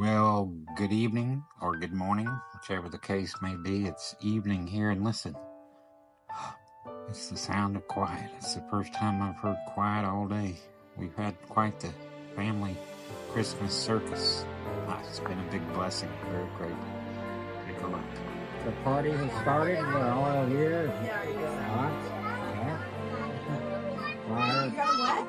Well, good evening or good morning, whichever the case may be. It's evening here, and listen, it's the sound of quiet. It's the first time I've heard quiet all day. We've had quite the family Christmas circus. It's been a big blessing. Very grateful. Take a look. The party has started. We're all here. Hot. Fire. You got a what?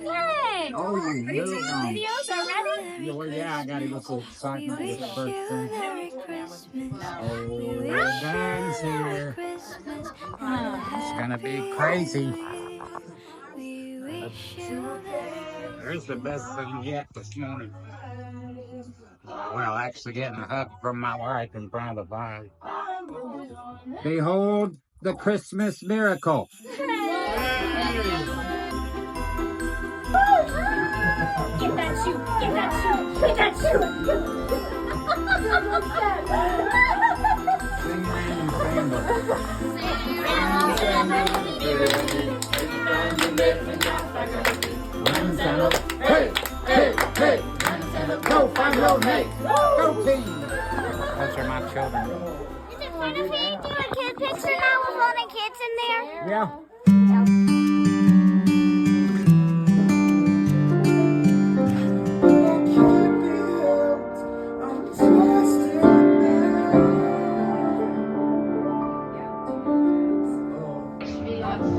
Yay! Oh, you really don't. Videos already? Well, yeah, I got a little excitement with the first thing. Oh, Dan's here. It's gonna be crazy. There's the best thing yet this morning. Well, actually getting a hug from my wife in front of the vine. Behold the Christmas miracle. Get that shoe! Get that shoe! Get that shoe! Sing random sandal. Hey, hey, hey! Go, find road, hey! Go team! Those are my children. Is it fun if we do a kid picture now with all the kids in there? Yeah.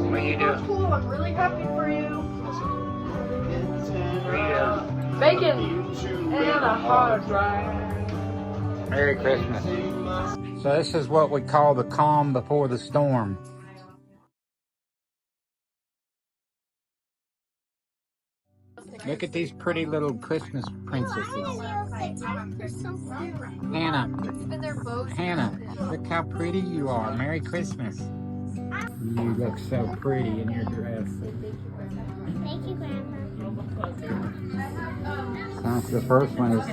What are you doing? Cool, I'm really happy for you. Bacon and a hard drive. Merry Christmas. So this is what we call the calm before the storm. Look at these pretty little Christmas princesses. Hannah, Hannah, look how pretty you are. Merry Christmas. You look so pretty in your dress. Thank you, Grandma. The first one is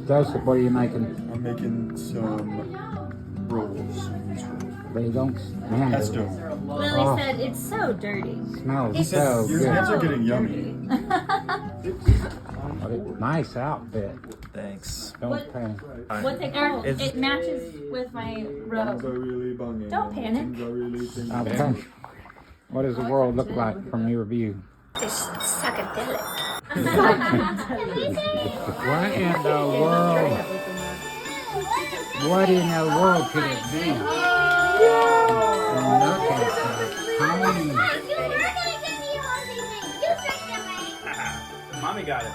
Joseph, what are you making? I'm making some rolls. They don't stand Pesto. Lily said it's so dirty. Smells so Your good. hands are getting yummy. Nice outfit. Thanks. Don't panic. What's it called? It matches with my robe. Don't panic. Okay. What does the world look like from your view? It's psychedelic. What in the world? What in the world could it be? Look at that tiny. Mommy got it.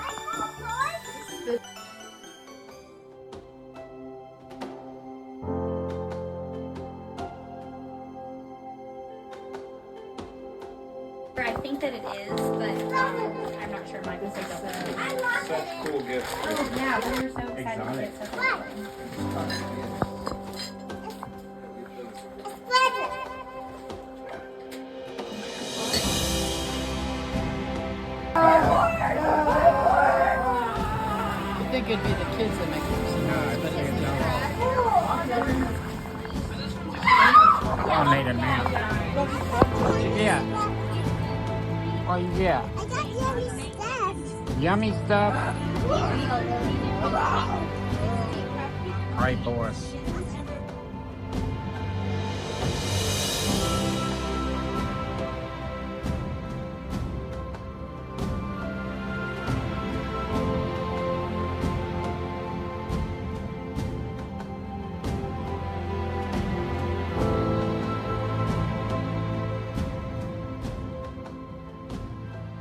I think that it is, but I'm not sure. Mine was Such cool gifts. yeah, we were so excited to get such a I think it'd be the kids that make this. I made a nap. What you get? What you get? I got yummy stuff. Yummy stuff? Right, Boris.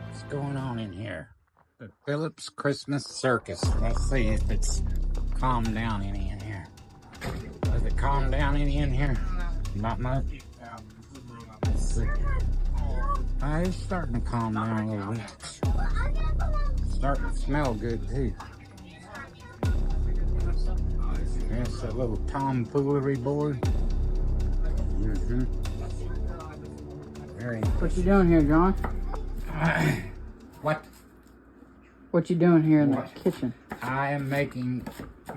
What's going on in here? The Phillips Christmas Circus. Let's see if it's calmed down any in here. Does it calm down any in here? Not much. Let's see. It's starting to calm down a little bit. Starting to smell good too. That's a little tomfoolery board. Very. What you doing here, John? What? What you doing here in What? the kitchen? I am making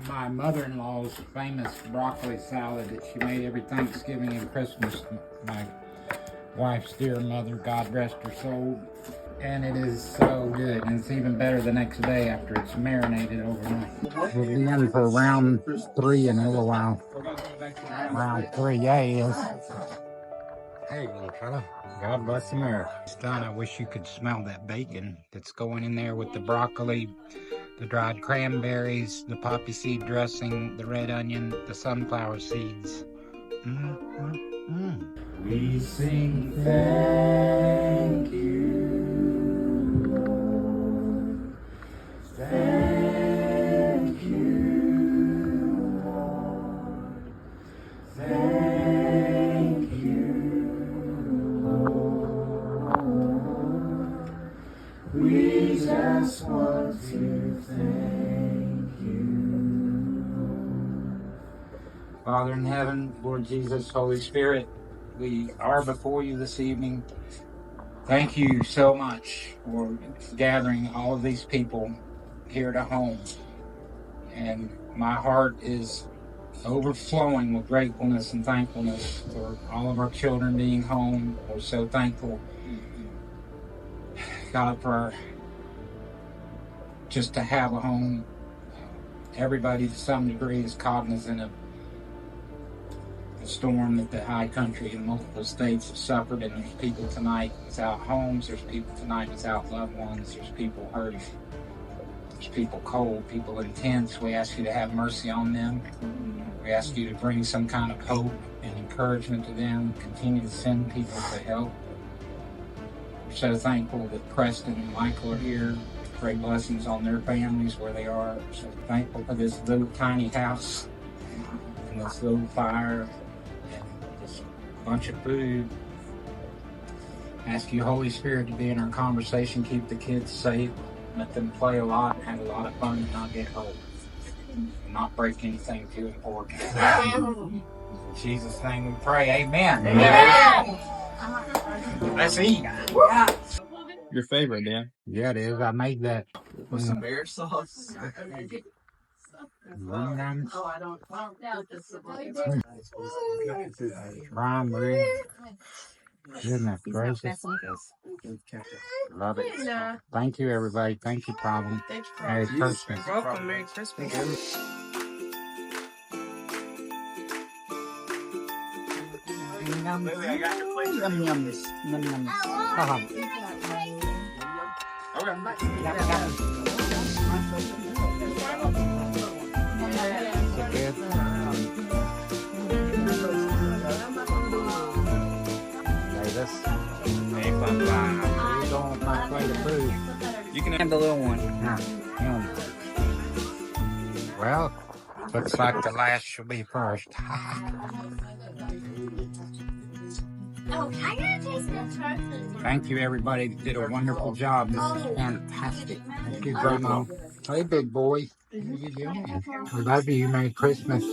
my mother-in-law's famous broccoli salad that she made every Thanksgiving and Christmas. My wife's dear mother, God rest her soul. And it is so good. And it's even better the next day after it's marinated overnight. We'll be in for round 3 in a little while. Round 3, yeah, he is. Hey, little fella. God bless America. It's done. I wish you could smell that bacon that's going in there with the broccoli, the dried cranberries, the poppy seed dressing, the red onion, the sunflower seeds. We sing thank you, Lord. Thank you, Lord. Thank you, Lord. We just want to thank you, Lord. Father in heaven, Lord Jesus, Holy Spirit, we are before you this evening. Thank you so much for gathering all of these people here at home. And my heart is overflowing with gratefulness and thankfulness for all of our children being home. We're so thankful, God, for just to have a home. Everybody to some degree is cognizant of the storm that the high country in multiple states have suffered, and there's people tonight without homes, there's people tonight without loved ones, there's people hurting, there's people cold, people intense. We ask you to have mercy on them. We ask you to bring some kind of hope and encouragement to them, continue to send people to help. We're so thankful that Preston and Michael are here. Great blessings on their families where they are. We're so thankful for this little tiny house and this little fire. Bunch of food. Ask you, Holy Spirit, to be in our conversation. Keep the kids safe. Let them play a lot and have a lot of fun and not get hurt. And not break anything too important. In Jesus' name we pray. Amen. Amen. Let's eat. Your favorite, Dan? Yeah, it is. I made that. With some bear sauce. Prime rib. Goodness gracious. Love it. Thank you, everybody. Thank you, Problem. Merry Christmas. Welcome, Merry Christmas. Yum, yums. Yum, yums. You can have the little one. Well, looks like the last shall be first. Thank you, everybody. You did a wonderful job. This is fantastic. Thank you, Grandma. Hey, big boy. We love you. Merry Christmas.